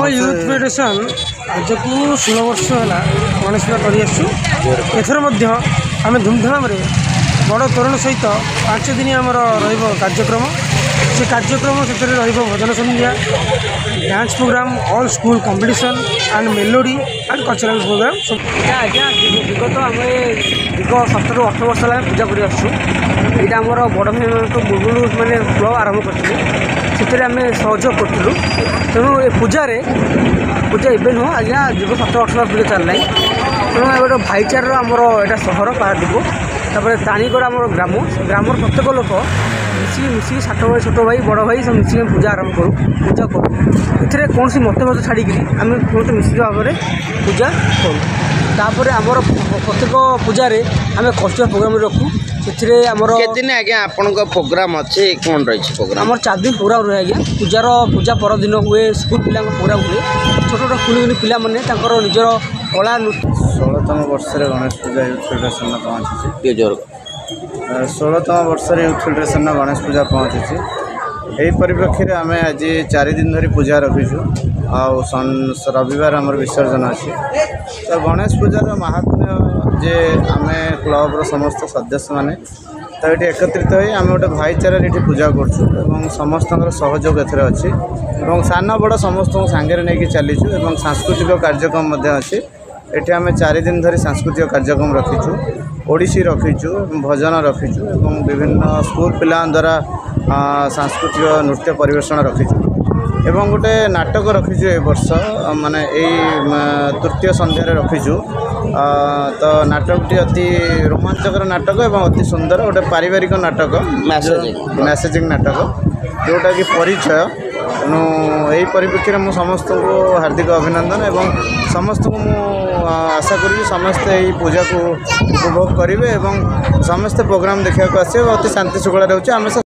आम youth federation आज को 16 वर्ष है गणेश पूजा कर आम धूमधाम बड़ तोरण सहित 5 दिन आमर कार्यक्रम से कार्यक्रम से भजन संध्या dance programme all school competition and melody and cultural programme आज्ञा विगत आम दीर्घ 17-18 वर्ष है पूजा कर आमर बड़ भाई मूल मैंने क्लब आरंभ कर आम सहयोग करूँ तेणु ये पूजा एवं नुह आज्ञा दीर्घ 17-18 पूजा चलना तेणु गोटे भाईचार आमर यहाँ सहर पारादीप तापर ताणीगढ़ आम ग्रामर प्रत्येक लोक मिसी साठ भाई छोट भाई बड़ भाई सब मिसिक पूजा आरंभ करूँ पूजा करूँ कौन सी मतभेद छाड़ी आम समस्त मिसिक भाव में पूजा करूँ तापर आमर प्रत्येक पूजा आम कल्चर प्रोग्राम रखू से आमर दिन आज्ञा आपण प्रोग्राम अच्छे कौन रही प्रोग्राम आमर 4 दिन प्रोग्राम रहे आज्ञा पूजा पर दिन हुए स्कूल पिला प्रोग्राम हुए छोट छोट कुनि पिला माने निजर कला 16तम वर्ष गणेश पूजा यूथ फेडरेशन पहुँची 16तम वर्ष यूथ फेडरेशन गणेश पूजा पहुँची यही परिप्रेक्षी आम आज 4 दिन धरी पूजा रखीचु रविवार आमर विसर्जन अच्छी तो गणेश पूजार महात्म्य जे आम क्लब समस्त सदस्य मैंने तो ये एकत्रित हो आम गोटे भाईचारा ये पूजा कर समस्त सहयोग एथर अच्छी सान बड़ समस्त सांगे नहीं चलीचु सांस्कृतिक कार्यक्रम अच्छी ये आम 4 दिन धरी सांस्कृतिक कार्यक्रम रखीचु ओडिसी रखीचु भजन रखीचु विभिन्न स्कूल पिला द्वारा सांस्कृतिक नृत्य परिवेषण रखीचु एवं गोटे नाटक रखीचु ए वर्ष माने तृतीय संध्यार रखीचु तो नाटकटी अति रोमांचकर नाटक एवं अति सुंदर गोटे पारिवारिक नाटक मैसेजिंग नाटक जोटा कि परिचय तेणु यही परिप्रेक्षी में समस्त को हार्दिक अभिनंदन एवं समस्त को आशा करी समस्ते यही पूजा को उपभोग करेंगे समस्ते प्रोग्राम देखा आसे अति शांति श्रृंखला रोचे आम